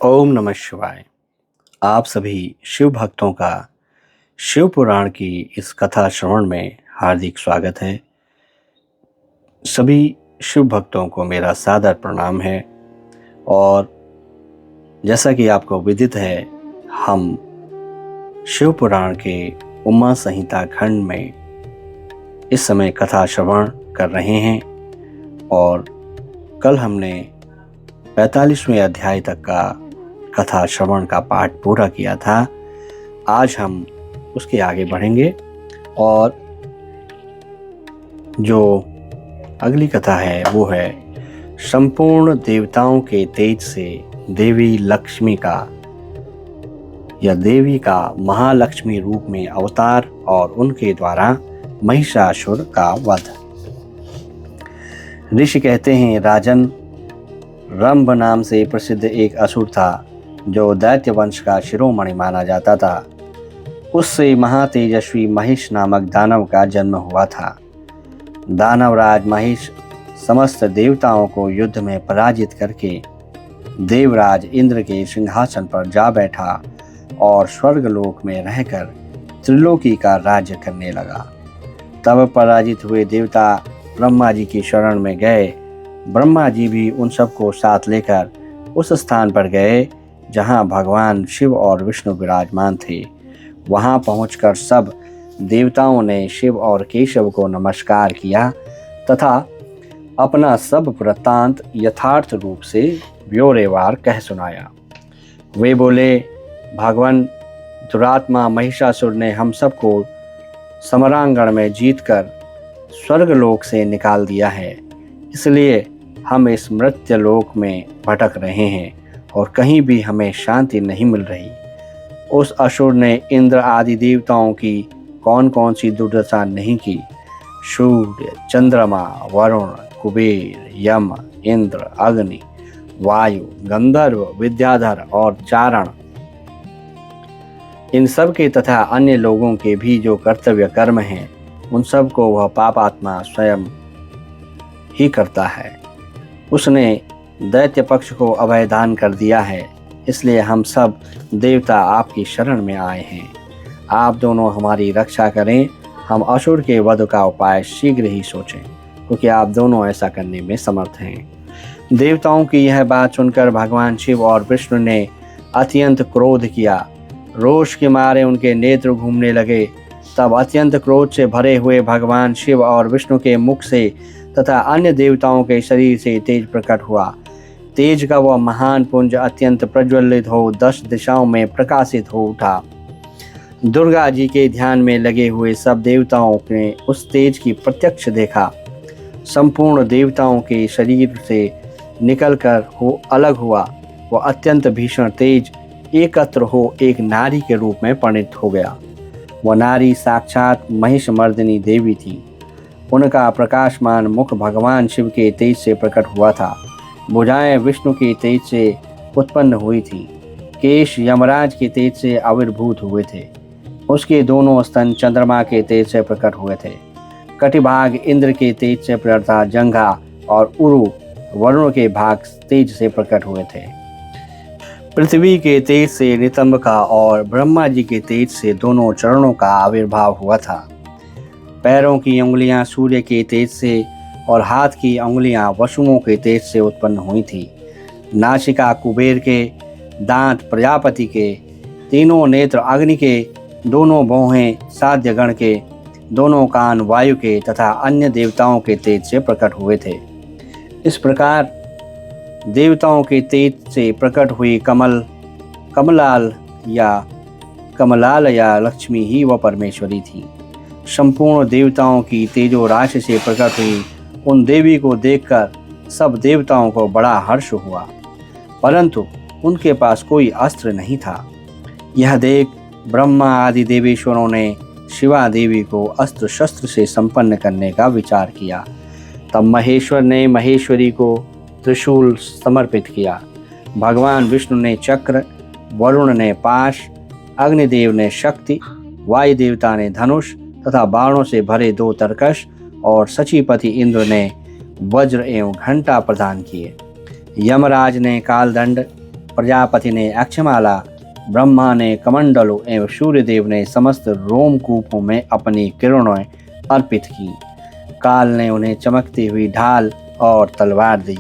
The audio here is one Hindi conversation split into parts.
ओम नमः शिवाय। आप सभी शिव भक्तों का शिव पुराण की इस कथा श्रवण में हार्दिक स्वागत है। सभी शिव भक्तों को मेरा सादर प्रणाम है। और जैसा कि आपको विदित है, हम शिव पुराण के उमा संहिता खंड में इस समय कथा श्रवण कर रहे हैं और कल हमने 45वें अध्याय तक का कथा श्रवण का पाठ पूरा किया था। आज हम उसके आगे बढ़ेंगे और जो अगली कथा है वो है संपूर्ण देवताओं के तेज से देवी लक्ष्मी का या देवी का महालक्ष्मी रूप में अवतार और उनके द्वारा महिषासुर का वध। ऋषि कहते हैं, राजन, रंभ नाम से प्रसिद्ध एक असुर था जो दैत्य वंश का शिरोमणि माना जाता था। उससे महातेजस्वी महिष नामक दानव का जन्म हुआ था। दानवराज महिष समस्त देवताओं को युद्ध में पराजित करके देवराज इंद्र के सिंहासन पर जा बैठा और स्वर्गलोक में रहकर त्रिलोकी का राज्य करने लगा। तब पराजित हुए देवता ब्रह्मा जी की शरण में गए। ब्रह्मा जी भी उन सबको साथ लेकर उस स्थान पर गए जहां भगवान शिव और विष्णु विराजमान थे। वहां पहुंचकर सब देवताओं ने शिव और केशव को नमस्कार किया तथा अपना सब वृत्तांत यथार्थ रूप से ब्यौरेवार कह सुनाया। वे बोले, भगवान, दुरात्मा महिषासुर ने हम सबको समरांगण में जीतकर स्वर्गलोक से निकाल दिया है, इसलिए हम इस मृत्युलोक में भटक रहे हैं और कहीं भी हमें शांति नहीं मिल रही। उस असुर ने इंद्र आदि देवताओं की कौन कौन सी दुर्दशा नहीं की। सूर्य, चंद्रमा, वरुण, कुबेर, यम, इंद्र, अग्नि, वायु, गंधर्व, विद्याधर और चारण, इन सब के तथा अन्य लोगों के भी जो कर्तव्य कर्म हैं, उन सब को वह पापात्मा स्वयं ही करता है। उसने दैत्य पक्ष को अभय दान कर दिया है, इसलिए हम सब देवता आपकी शरण में आए हैं। आप दोनों हमारी रक्षा करें। हम असुर के वध का उपाय शीघ्र ही सोचें, क्योंकि आप दोनों ऐसा करने में समर्थ हैं। देवताओं की यह बात सुनकर भगवान शिव और विष्णु ने अत्यंत क्रोध किया। रोष के मारे उनके नेत्र घूमने लगे। तब अत्यंत क्रोध से भरे हुए भगवान शिव और विष्णु के मुख से तथा अन्य देवताओं के शरीर से तेज प्रकट हुआ। तेज का वह महान पुंज अत्यंत प्रज्वलित हो 10 दिशाओं में प्रकाशित हो उठा। दुर्गा जी के ध्यान में लगे हुए सब देवताओं ने उस तेज की प्रत्यक्ष देखा। संपूर्ण देवताओं के शरीर से निकलकर हो अलग हुआ। वह अत्यंत भीषण तेज एकत्र हो एक नारी के रूप में परिणत हो गया। वह नारी साक्षात महिषमर्दिनी देवी थी। उनका प्रकाशमान मुख भगवान शिव के तेज से प्रकट हुआ था। भुजाएं विष्णु के तेज से उत्पन्न हुई थी। केश यमराज के तेज से आविर्भूत हुए थे। उसके दोनों स्तन चंद्रमा के तेज से प्रकट हुए थे। कटिभाग इंद्र के तेज से प्रकट था। जंघा और उरु वरुण के भाग तेज से प्रकट हुए थे। पृथ्वी के तेज से नितंब का और ब्रह्मा जी के तेज से दोनों चरणों का आविर्भाव हुआ था। पैरों की उंगलियां सूर्य के तेज से और हाथ की उंगलियां वसुओं के तेज से उत्पन्न हुई थी। नासिका कुबेर के, दांत प्रजापति के, तीनों नेत्र अग्नि के, दोनों भौहें साध्यगण के, दोनों कान वायु के तथा अन्य देवताओं के तेज से प्रकट हुए थे। इस प्रकार देवताओं के तेज से प्रकट हुई कमलाल या लक्ष्मी ही वह परमेश्वरी थी। संपूर्ण देवताओं की तेजो राशि से प्रकट हुई उन देवी को देखकर सब देवताओं को बड़ा हर्ष हुआ, परंतु उनके पास कोई अस्त्र नहीं था। यह देख ब्रह्मा आदि देवेश्वरों ने शिवा देवी को अस्त्र शस्त्र से संपन्न करने का विचार किया। तब महेश्वर ने महेश्वरी को त्रिशूल समर्पित किया। भगवान विष्णु ने चक्र, वरुण ने पाश, अग्निदेव ने शक्ति, वायु देवता ने धनुष तथा बाणों से भरे 2 तरकश और सचीपति इंद्र ने वज्र एवं घंटा प्रदान किए। यमराज ने कालदंड, प्रजापति ने अक्षमाला, ब्रह्मा ने कमंडलों एवं सूर्यदेव ने समस्त रोमकूपों में अपनी किरणें अर्पित की। काल ने उन्हें चमकती हुई ढाल और तलवार दी,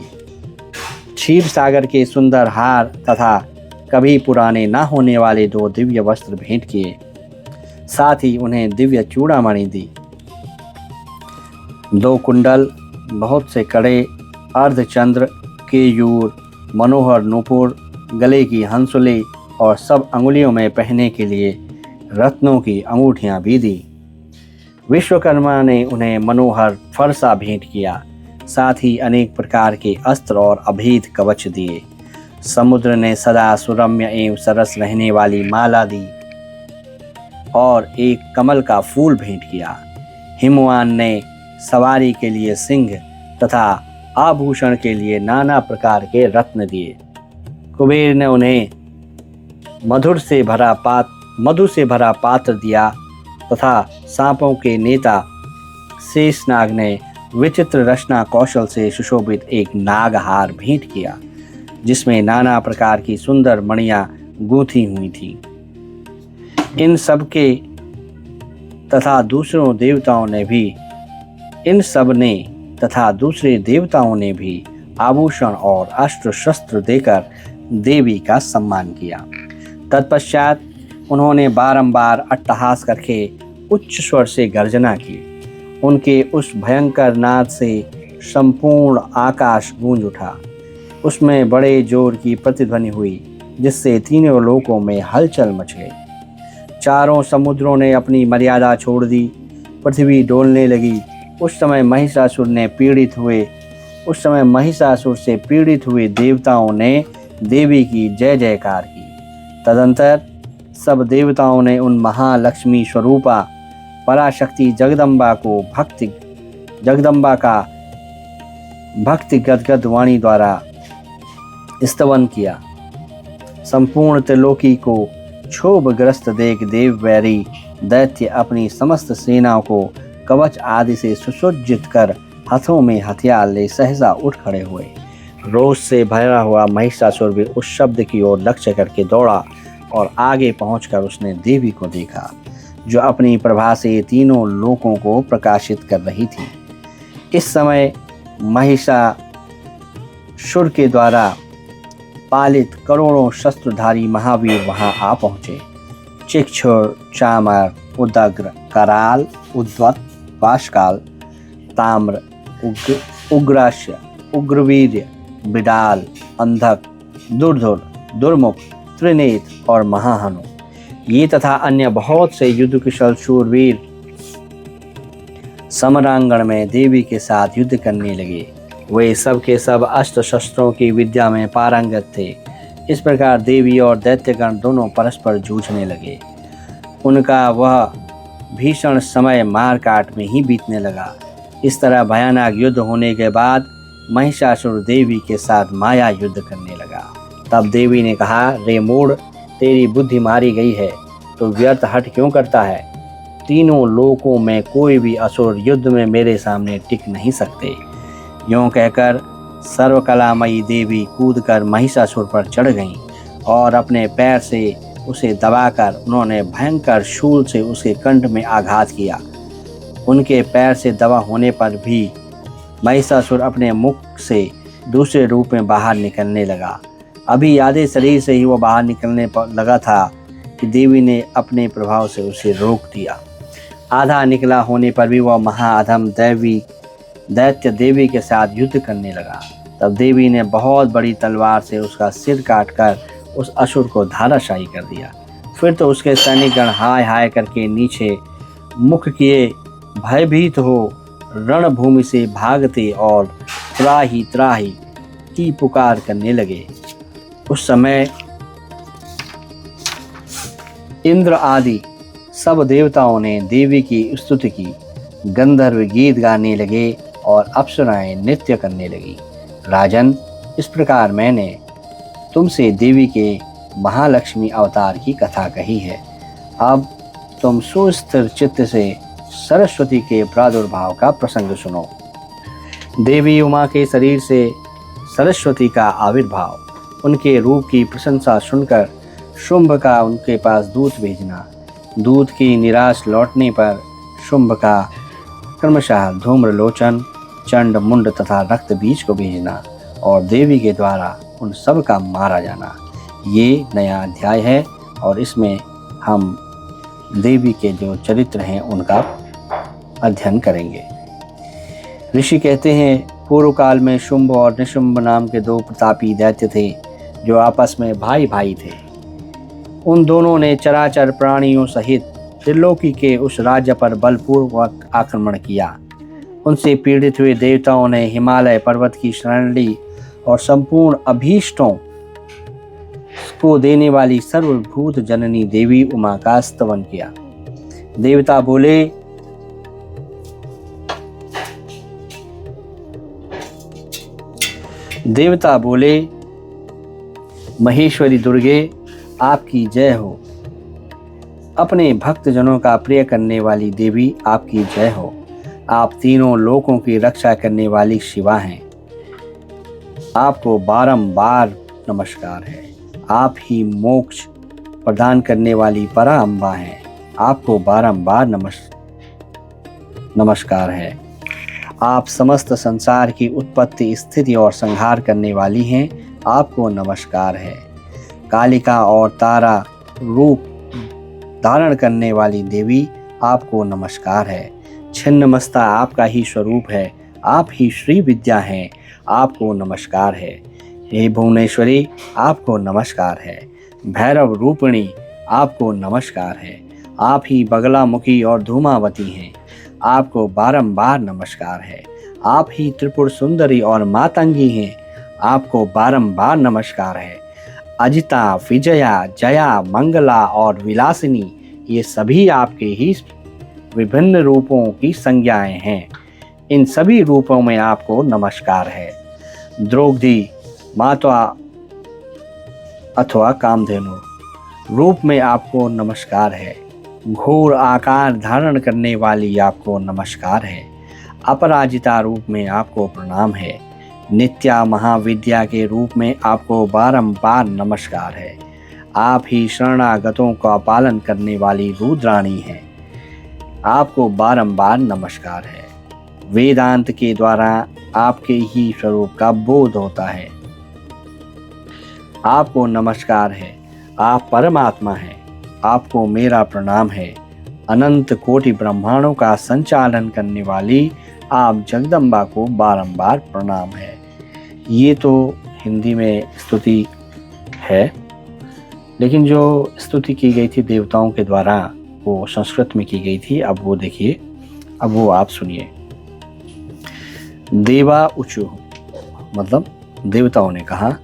क्षीर सागर के सुंदर हार तथा कभी पुराने न होने वाले 2 दिव्य वस्त्र भेंट किए। साथ ही उन्हें दिव्य चूड़ामणि दी, 2 कुंडल, बहुत से कड़े, अर्धचंद्र, केयूर, मनोहर नूपुर, गले की हंसुली और सब अंगुलियों में पहनने के लिए रत्नों की अंगूठियां भी दी। विश्वकर्मा ने उन्हें मनोहर फरसा भेंट किया। साथ ही अनेक प्रकार के अस्त्र और अभेद कवच दिए। समुद्र ने सदा सुरम्य एवं सरस रहने वाली माला दी और एक कमल का फूल भेंट किया। हिमवान ने सवारी के लिए सिंह तथा आभूषण के लिए नाना प्रकार के रत्न दिए। कुबेर ने उन्हें मधु से भरा पात्र दिया तथा सांपों के नेता शेषनाग ने विचित्र रचना कौशल से सुशोभित एक नागहार भेंट किया, जिसमें नाना प्रकार की सुंदर मणियां गूंथी हुई थी। इन सब तथा दूसरे देवताओं ने भी आभूषण और अस्त्र शस्त्र देकर देवी का सम्मान किया। तत्पश्चात उन्होंने बारंबार अट्टहास करके उच्च स्वर से गर्जना की। उनके उस भयंकर नाद से संपूर्ण आकाश गूंज उठा। उसमें बड़े जोर की प्रतिध्वनि हुई, जिससे तीनों लोकों में हलचल मच गई। चारों समुद्रों ने अपनी मर्यादा छोड़ दी, पृथ्वी डोलने लगी। उस समय महिषासुर से पीड़ित हुए देवताओं ने देवी की जय जयकार की। तदंतर सब देवताओं ने उन महालक्ष्मी स्वरूपा पराशक्ति जगदम्बा का भक्ति गदगद वाणी द्वारा स्तवन किया। संपूर्ण त्रिलोकी को क्षोभग्रस्त देख देव वैरी दैत्य अपनी समस्त सेनाओं को कवच आदि से सुसज्जित कर हाथों में हथियार ले सहसा उठ खड़े हुए। रोष से भरा हुआ महिषासुर भी उस शब्द की ओर लक्ष्य करके दौड़ा और आगे पहुंचकर उसने देवी को देखा, जो अपनी प्रभा से तीनों लोकों को प्रकाशित कर रही थी। इस समय महिषासुर के द्वारा पालित करोड़ों शस्त्रधारी महावीर वहां आ पहुंचे। चिक्षुर, चामर, उदग्र, कराल, उद्वत, पाशकाल, ताम्र, उग्रास्य, उग्रवीर्य, बिडाल, अंधक, दुर्धुर, दुर्मुख, त्रिनेत्र और महाहनु, ये तथा अन्य बहुत से युद्ध कुशल शूरवीर समरांगण में देवी के साथ युद्ध करने लगे। वे सब के सब अस्त्र शस्त्रों की विद्या में पारंगत थे। इस प्रकार देवी और दैत्यगण दोनों परस्पर जूझने लगे। उनका वह भीषण समय मार काट में ही बीतने लगा। इस तरह भयानक युद्ध होने के बाद महिषासुर देवी के साथ माया युद्ध करने लगा। तब देवी ने कहा, रे मूढ़, तेरी बुद्धि मारी गई है, तो व्यर्थ हट क्यों करता है? तीनों लोकों में कोई भी असुर युद्ध में मेरे सामने टिक नहीं सकते। यूं कहकर सर्वकलामयी देवी कूदकर महिषासुर पर चढ़ गईं और अपने पैर से उसे दबाकर उन्होंने भयंकर शूल से उसके कंठ में आघात किया। उनके पैर से दबा होने पर भी महिषासुर अपने मुख से दूसरे रूप में बाहर निकलने लगा। अभी आधे शरीर से ही वो बाहर निकलने लगा था कि देवी ने अपने प्रभाव से उसे रोक दिया। आधा निकला होने पर भी वह महाअधम दैत्य देवी के साथ युद्ध करने लगा। तब देवी ने बहुत बड़ी तलवार से उसका सिर काटकर उस असुर को धाराशायी कर दिया। फिर तो उसके सैनिकगण हाय हाय करके नीचे मुख किए भयभीत हो रणभूमि से भागते और त्राही त्राही की पुकार करने लगे। उस समय इंद्र आदि सब देवताओं ने देवी की स्तुति की, गंधर्व गीत गाने लगे और अप्सराएं नृत्य करने लगी। राजन, इस प्रकार मैंने तुमसे देवी के महालक्ष्मी अवतार की कथा कही है। अब तुम सुस्थिर चित्त से सरस्वती के प्रादुर्भाव का प्रसंग सुनो। देवी उमा के शरीर से सरस्वती का आविर्भाव। उनके रूप की प्रशंसा सुनकर शुंभ का उनके पास दूत भेजना। दूत की निराश लौटने पर शुंभ का क्रमशः धूम्रलोचन, चंड, मुंड तथा रक्त बीज को भेजना और देवी के द्वारा उन सब का मारा जाना। ये नया अध्याय है और इसमें हम देवी के जो चरित्र हैं उनका अध्ययन करेंगे। ऋषि कहते हैं, पूर्व काल में शुंभ और निशुंभ नाम के दो प्रतापी दैत्य थे जो आपस में भाई भाई थे। उन दोनों ने चराचर प्राणियों सहित त्रिलोकी के उस राज्य पर बलपूर्वक आक्रमण किया। उनसे पीड़ित हुए देवताओं ने हिमालय पर्वत की शरण ली और संपूर्ण अभीष्टों को देने वाली सर्वभूत जननी देवी उमा का स्तवन किया। देवता बोले, महेश्वरी दुर्गे आपकी जय हो। अपने भक्त जनों का प्रिय करने वाली देवी आपकी जय हो। आप तीनों लोकों की रक्षा करने वाली शिवा हैं। आपको बारंबार नमस्कार है। आप ही मोक्ष प्रदान करने वाली परा अम्बा हैं। आपको बारंबार नमस्कार है। आप समस्त संसार की उत्पत्ति, स्थिति और संहार करने वाली हैं। आपको नमस्कार है। कालिका और तारा रूप धारण करने वाली देवी आपको नमस्कार है। छिन्नमस्ता आपका ही स्वरूप है। आप ही श्री विद्या हैं। आपको नमस्कार है। हे भुवनेश्वरी आपको नमस्कार है। भैरव रूपिणी आपको नमस्कार है। आप ही बगलामुखी और धूमावती हैं। आपको बारंबार नमस्कार है। आप ही त्रिपुर सुंदरी और मातंगी हैं। आपको बारंबार नमस्कार है। अजिता, विजया, जया, मंगला और विलासिनी ये सभी आपके ही विभिन्न रूपों की संज्ञाएं हैं। इन सभी रूपों में आपको नमस्कार है। द्रौपदी माता अथवा कामधेनु रूप में आपको नमस्कार है। घोर आकार धारण करने वाली आपको नमस्कार है। अपराजिता रूप में आपको प्रणाम है। नित्या महाविद्या के रूप में आपको बारंबार नमस्कार है। आप ही शरणागतों का पालन करने वाली रुद्राणी हैं। आपको बारंबार नमस्कार है। वेदांत के द्वारा आपके ही स्वरूप का बोध होता है। आपको नमस्कार है। आप परमात्मा हैं। आपको मेरा प्रणाम है। अनंत कोटि ब्रह्मांडों का संचालन करने वाली आप जगदम्बा को बारंबार प्रणाम है। ये तो हिंदी में स्तुति है, लेकिन जो स्तुति की गई थी देवताओं के द्वारा वो संस्कृत में की गई थी। अब वो देखिए, अब वो आप सुनिए। देवा उचु मतलब देवताओं ने कहा,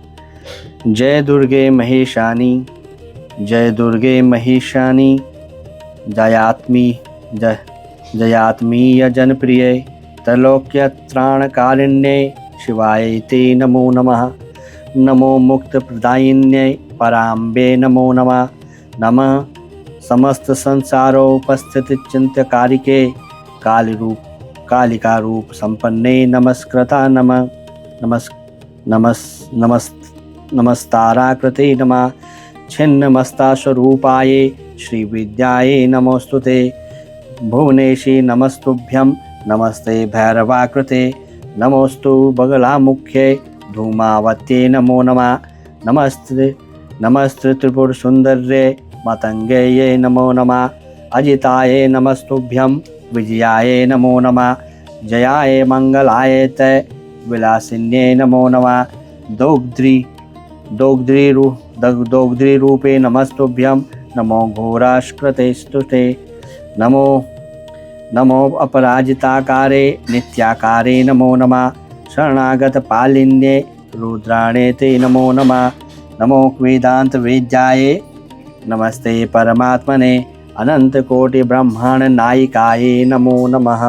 जय दुर्गे महेशानी, जय दुर्गे महेशानी, जयात्मीय जनप्रिय त्रैलोक्य त्राणकारिण्ये शिवाय ते नमो नमः। नमो मुक्त प्रदायिन्ये पराम्बे नमो नमः। नमः समस्त संसारोपस्थित चिंत्यकारिके कालिका रूप संपन्ने नमस्कृता नमस्ताराकृते नमः। छिन्नमस्ता स्वरूपाये श्री विद्याये नमोस्तुते। भुवनेशी नमस्तुभ्यं नमस्ते भैरवाकृते। नमोस्तु बगलामुख्ये धूमावत्ये नमो नमः। नमस्ते त्रिपुर सुंदर्ये मतंगेये नमो नमः। अजिताये नमस्तुभ्यं विजयाये नमो नमः। जयाये मंगलाये ते विलासिन्ये नमो नमः। दोग्ध्री रूपे नमस्तुभ्यं नमो घोराश्कृते स्तुते। नमो अपराजिताकारे नित्याकारे नमो नमः। शरणागत पालिन्ये रुद्राणे ते नमो नमः। नमो वेदांत वेद्याये नमस्ते परमात्मने। अनंत कोटि ब्रह्मांड नायिकाये नमो नमः।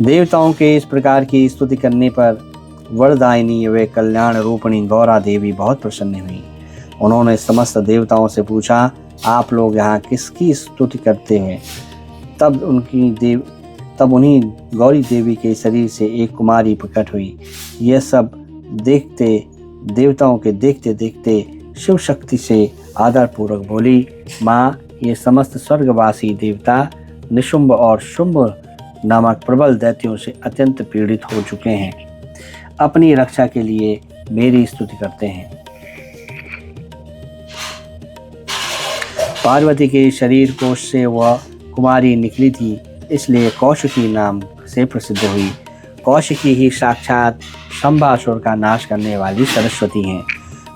देवताओं के इस प्रकार की स्तुति करने पर वरदायिनी व कल्याण रूपिणी गौरा देवी बहुत प्रसन्न हुई। उन्होंने समस्त देवताओं से पूछा, आप लोग यहाँ किसकी स्तुति करते हैं? तब तब उन्हीं गौरी देवी के शरीर से एक कुमारी प्रकट हुई। यह सब देवताओं के देखते देखते शिव शक्ति से आदरपूर्वक बोली, माँ, ये समस्त स्वर्गवासी देवता निशुंभ और शुंभ नामक प्रबल दैत्यों से अत्यंत पीड़ित हो चुके हैं, अपनी रक्षा के लिए मेरी स्तुति करते हैं। पार्वती के शरीर कोश से वह कुमारी निकली थी, इसलिए कौशिकी नाम से प्रसिद्ध हुई। कौशिकी ही साक्षात शंभासुर का नाश करने वाली सरस्वती हैं।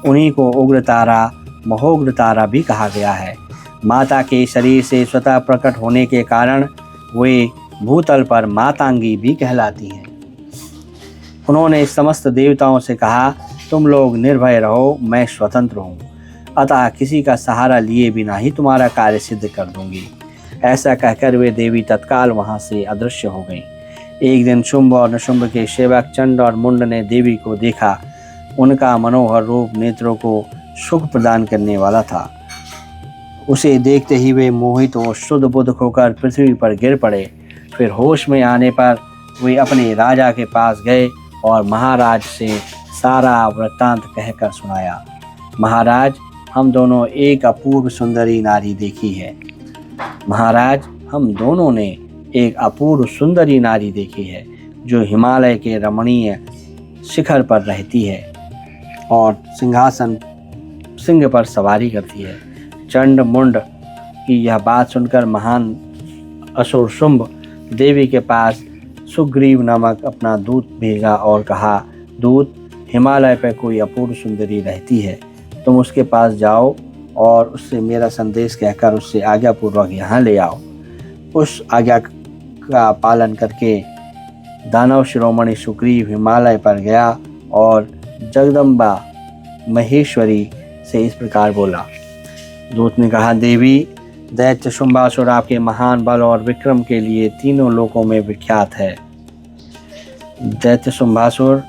उन्हीं को उग्रतारा, महोग्रतारा भी कहा गया है। माता के शरीर से स्वतः प्रकट होने के कारण वे भूतल पर मातांगी भी कहलाती हैं। उन्होंने समस्त देवताओं से कहा, तुम लोग निर्भय रहो, मैं स्वतंत्र हूँ, अतः किसी का सहारा लिए बिना ही तुम्हारा कार्य सिद्ध कर दूंगी। ऐसा कहकर वे देवी तत्काल वहां से अदृश्य हो गईं। एक दिन शुंभ और निशुंभ के सेवक चंड और मुंड ने देवी को देखा। उनका मनोहर रूप नेत्रों को सुख प्रदान करने वाला था। उसे देखते ही वे मोहित और शुद्ध बुद्ध होकर पृथ्वी पर गिर पड़े। फिर होश में आने पर वे अपने राजा के पास गए और महाराज से सारा वृत्तांत कहकर सुनाया। महाराज, हम दोनों एक अपूर्व सुंदरी नारी देखी है। महाराज, हम दोनों ने एक अपूर्व सुंदरी नारी देखी है, जो हिमालय के रमणीय शिखर पर रहती है और सिंह पर सवारी करती है। चंड मुंड की यह बात सुनकर महान असुर शुंभ देवी के पास सुग्रीव नामक अपना दूत भेजा और कहा, दूत, हिमालय पर कोई अपूर्व सुंदरी रहती है, तुम उसके पास जाओ और उससे मेरा संदेश कहकर उससे आज्ञापूर्वक यहाँ ले आओ। उस आज्ञा का पालन करके दानव शिरोमणि सुग्रीव हिमालय पर गया और जगदम्बा महेश्वरी से इस प्रकार बोला। दूत ने कहा, देवी, दैत्य शुंभासुर आपके महान बल और विक्रम के लिए तीनों लोकों में विख्यात है। दैत्य शुंभासुर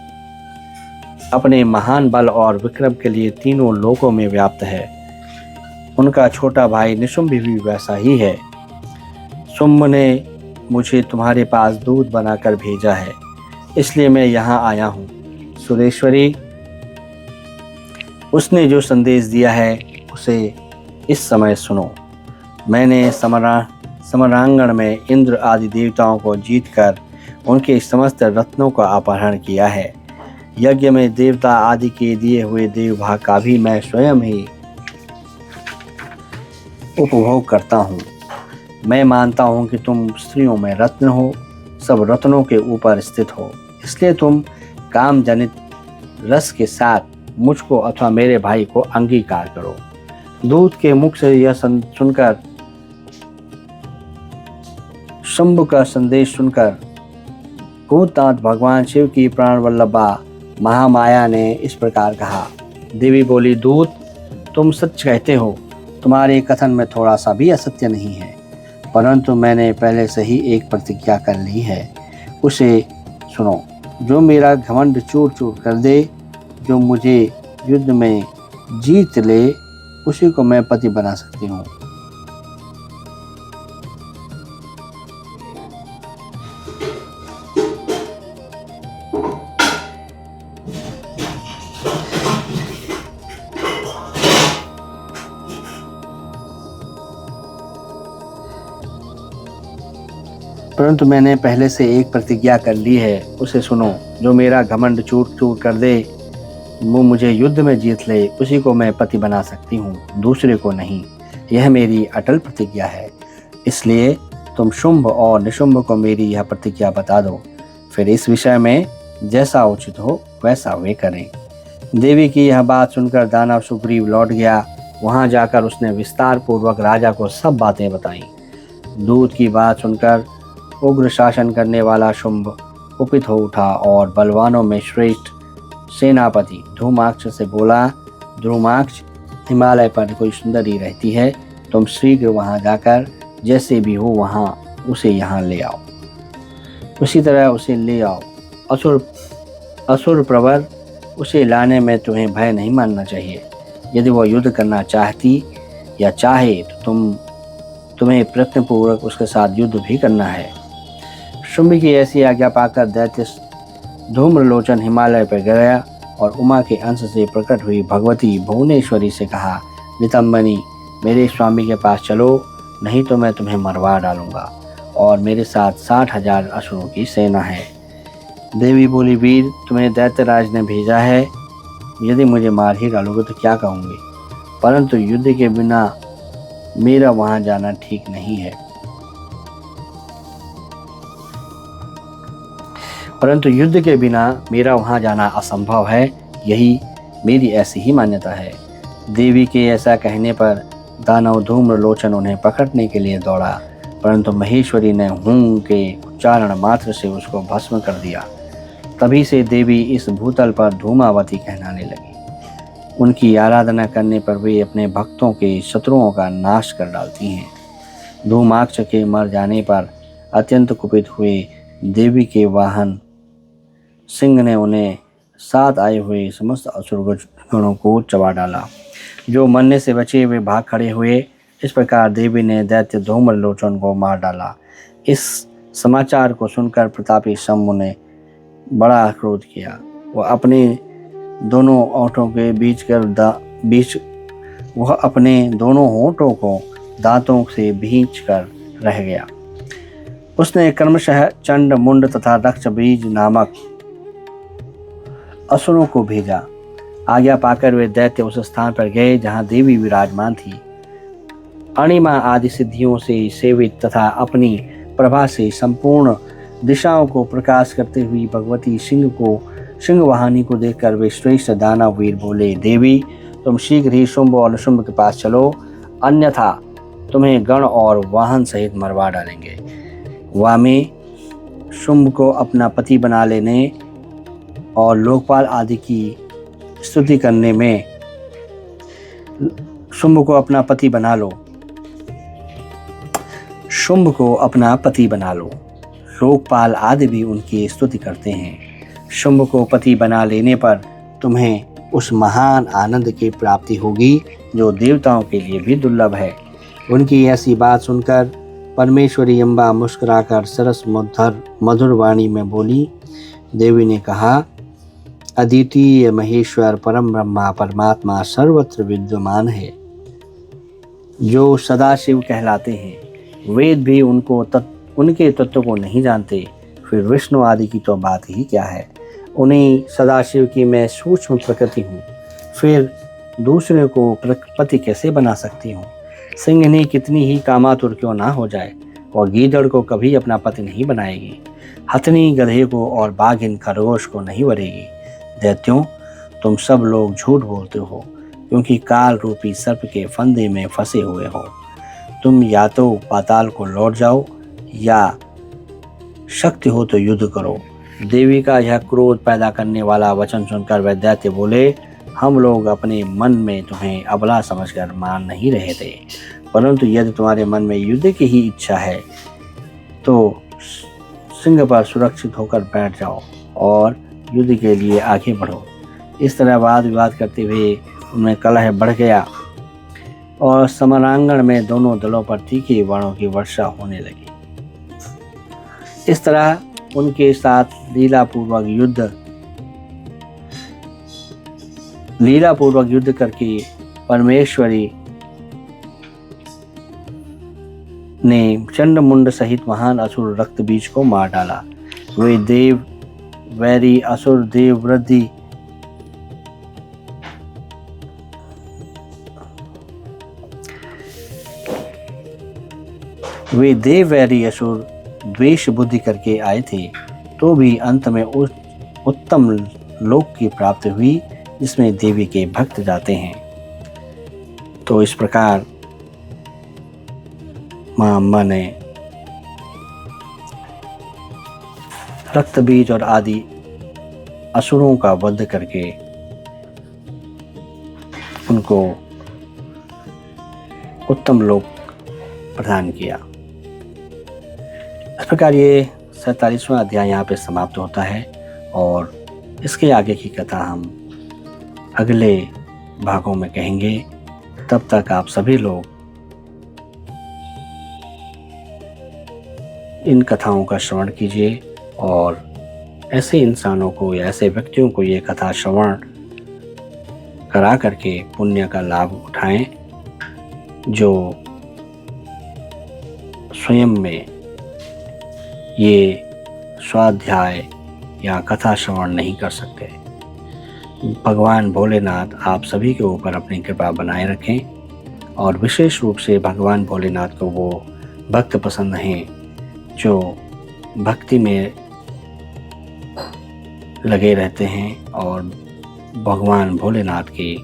अपने महान बल और विक्रम के लिए तीनों लोकों में व्याप्त है। उनका छोटा भाई निशुंभ भी वैसा ही है। शुंभ ने मुझे तुम्हारे पास दूत बनाकर भेजा है, इसलिए मैं यहाँ आया हूँ। सुरेश्वरी, उसने जो संदेश दिया है उसे इस समय सुनो। मैंने समरांगण में इंद्र आदि देवताओं को जीतकर उनके समस्त रत्नों का अपहरण किया है। यज्ञ में देवता आदि के दिए हुए देवभाग का भी मैं स्वयं ही उपभोग करता हूँ। मैं मानता हूँ कि तुम स्त्रियों में रत्न हो, सब रत्नों के ऊपर स्थित हो, इसलिए तुम काम जनित रस के साथ मुझको अथवा मेरे भाई को अंगीकार करो। दूत के मुख से यह सुनकर, शंभु का संदेश सुनकर भूतनाथ भगवान शिव की प्राण वल्लभा महामाया ने इस प्रकार कहा। देवी बोली, दूत, तुम सच कहते हो, तुम्हारे कथन में थोड़ा सा भी असत्य नहीं है, परंतु मैंने पहले से ही एक प्रतिज्ञा कर ली है, उसे सुनो। जो मेरा घमंड चूर चूर कर दे, जो मुझे युद्ध में जीत ले, उसी को मैं पति बना सकती हूँ। परंतु मैंने पहले से एक प्रतिज्ञा कर ली है, उसे सुनो। जो मेरा घमंड चूर चूर कर दे, वो मुझे युद्ध में जीत ले, उसी को मैं पति बना सकती हूँ, दूसरे को नहीं। यह मेरी अटल प्रतिज्ञा है। इसलिए तुम शुंभ और निशुंभ को मेरी यह प्रतिज्ञा बता दो, फिर इस विषय में जैसा उचित हो वैसा वे करें। देवी की यह बात सुनकर दानव सुग्रीव लौट गया। वहां जाकर उसने विस्तार पूर्वक राजा को सब बातें बताईं। दूत की बात सुनकर उग्र शासन करने वाला शुंभ कुपित हो उठा और बलवानों में श्रेष्ठ सेनापति धूमाक्ष से बोला, ध्रुमाक्ष, हिमालय पर कोई सुंदरी रहती है, तुम शीघ्र वहां जाकर जैसे भी हो वहां उसे यहाँ ले आओ। उसी तरह उसे ले आओ। असुर प्रवर, उसे लाने में तुम्हें भय नहीं मानना चाहिए। यदि वह युद्ध करना चाहती या चाहे तो तुम्हें प्रयत्नपूर्वक उसके साथ युद्ध भी करना है। शुंभ की ऐसी आज्ञा पाकर दैत्य धूम्रलोचन हिमालय पर गया और उमा के अंश से प्रकट हुई भगवती भुवनेश्वरी से कहा, नितंबनी, मेरे स्वामी के पास चलो, नहीं तो मैं तुम्हें मरवा डालूंगा और मेरे साथ 60,000 असुरों की सेना है। देवी बोली, वीर, तुम्हें दैत्यराज ने भेजा है, यदि मुझे मार ही डालोगे तो क्या कहूँगी, परंतु युद्ध के बिना मेरा वहां जाना ठीक नहीं है। परंतु युद्ध के बिना मेरा वहां जाना असंभव है, यही मेरी ऐसी ही मान्यता है। देवी के ऐसा कहने पर दानव धूम्रलोचन उन्हें पकड़ने के लिए दौड़ा, परंतु महेश्वरी ने हूं के उच्चारण मात्र से उसको भस्म कर दिया। तभी से देवी इस भूतल पर धूमावती कहलाने लगी। उनकी आराधना करने पर वे अपने भक्तों के शत्रुओं का नाश कर डालती हैं। धूमाक्ष के मर जाने पर अत्यंत कुपित हुए देवी के वाहन सिंह ने उन्हें साथ आए हुए समस्त असुर गणों को चबा डाला। जो मरने से बचे वे भाग खड़े हुए। इस प्रकार देवी ने दैत्य धूम्रलोचन को मार डाला। इस समाचार को सुनकर प्रतापी शंभु ने बड़ा क्रोध किया। वह अपने दोनों होठों को दांतों से भींच कर रह गया। उसने क्रमशः चंड, मुंड तथा दक्ष बीज नामक असुरों को भेजा। आज्ञा पाकर वे दैत्य उस स्थान पर गए जहां देवी विराजमान थी। अणिमा आदि सिद्धियों से सेवित तथा अपनी प्रभा से संपूर्ण दिशाओं को प्रकाश करते हुई भगवती सिंह वाहिनी को देखकर वे श्रेष्ठ दानव वीर बोले, देवी, तुम शीघ्र ही शुंभ और शुंभ के पास चलो, अन्यथा तुम्हें गण और वाहन सहित मरवा डालेंगे। वामे शुंभ को अपना पति बना लेने और लोकपाल आदि की स्तुति करने में शुंभ को अपना पति बना लो। शुंभ को अपना पति बना लो। लोकपाल आदि भी उनकी स्तुति करते हैं। शुंभ को पति बना लेने पर तुम्हें उस महान आनंद की प्राप्ति होगी जो देवताओं के लिए भी दुर्लभ है। उनकी ऐसी बात सुनकर परमेश्वरी अम्बा मुस्कुराकर सरस मधुर वाणी में बोली। देवी ने कहा, अद्वितीय महेश्वर परम ब्रह्मा परमात्मा सर्वत्र विद्यमान है, जो सदाशिव कहलाते हैं। वेद भी उनके तत्व को नहीं जानते, फिर विष्णु आदि की तो बात ही क्या है। उन्हीं सदाशिव की मैं सूक्ष्म प्रकृति हूँ, फिर दूसरे को पति कैसे बना सकती हूँ। सिंहनी कितनी ही कामातुर क्यों ना हो जाए, वह गीदड़ को कभी अपना पति नहीं बनाएगी। हथनी गधे को और बाघिन खरगोश को नहीं वरेगी। दैत्यों, तुम सब लोग झूठ बोलते हो, क्योंकि काल रूपी सर्प के फंदे में फंसे हुए हो। तुम या तो पाताल को लौट जाओ या शक्ति हो तो युद्ध करो। देवी का यह क्रोध पैदा करने वाला वचन सुनकर वह दैत्य बोले, हम लोग अपने मन में तुम्हें अबला समझकर मान नहीं रहे थे, परंतु यदि तुम्हारे मन में युद्ध की ही इच्छा है तो सिंह पर सुरक्षित होकर बैठ जाओ और युद्ध के लिए आगे बढ़ो। इस तरह वाद विवाद करते हुए उनमें कलह बढ़ गया और समरांगण में दोनों दलों पर तीखे बाणों की वर्षा होने लगी। इस तरह उनके साथ लीलापूर्वक युद्ध करके परमेश्वरी ने चंड मुंड सहित महान असुर रक्त बीज को मार डाला। वे देव वैरी असुर देववृद्धि वे देव वैरी असुर द्वेष बुद्धि करके आए थे, तो भी अंत में उस उत्तम लोक की प्राप्ति हुई जिसमें देवी के भक्त जाते हैं। तो इस प्रकार मां अम्बा ने रक्त बीज और आदि असुरों का वध करके उनको उत्तम लोक प्रदान किया। इस प्रकार ये 47वां अध्याय यहाँ पे समाप्त होता है और इसके आगे की कथा हम अगले भागों में कहेंगे। तब तक आप सभी लोग इन कथाओं का श्रवण कीजिए और ऐसे इंसानों को या ऐसे व्यक्तियों को ये कथा श्रवण करा करके पुण्य का लाभ उठाएं जो स्वयं में ये स्वाध्याय या कथा श्रवण नहीं कर सकते। भगवान भोलेनाथ आप सभी के ऊपर अपनी कृपा बनाए रखें और विशेष रूप से भगवान भोलेनाथ को वो भक्त पसंद हैं जो भक्ति में लगे रहते हैं और भगवान भोलेनाथ की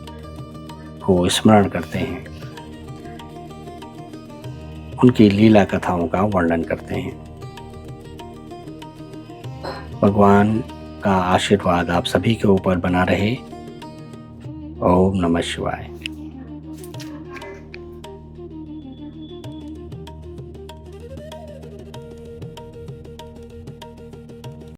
को स्मरण करते हैं, उनकी लीला कथाओं का वर्णन करते हैं। भगवान का आशीर्वाद आप सभी के ऊपर बना रहे। ओम नमः शिवाय।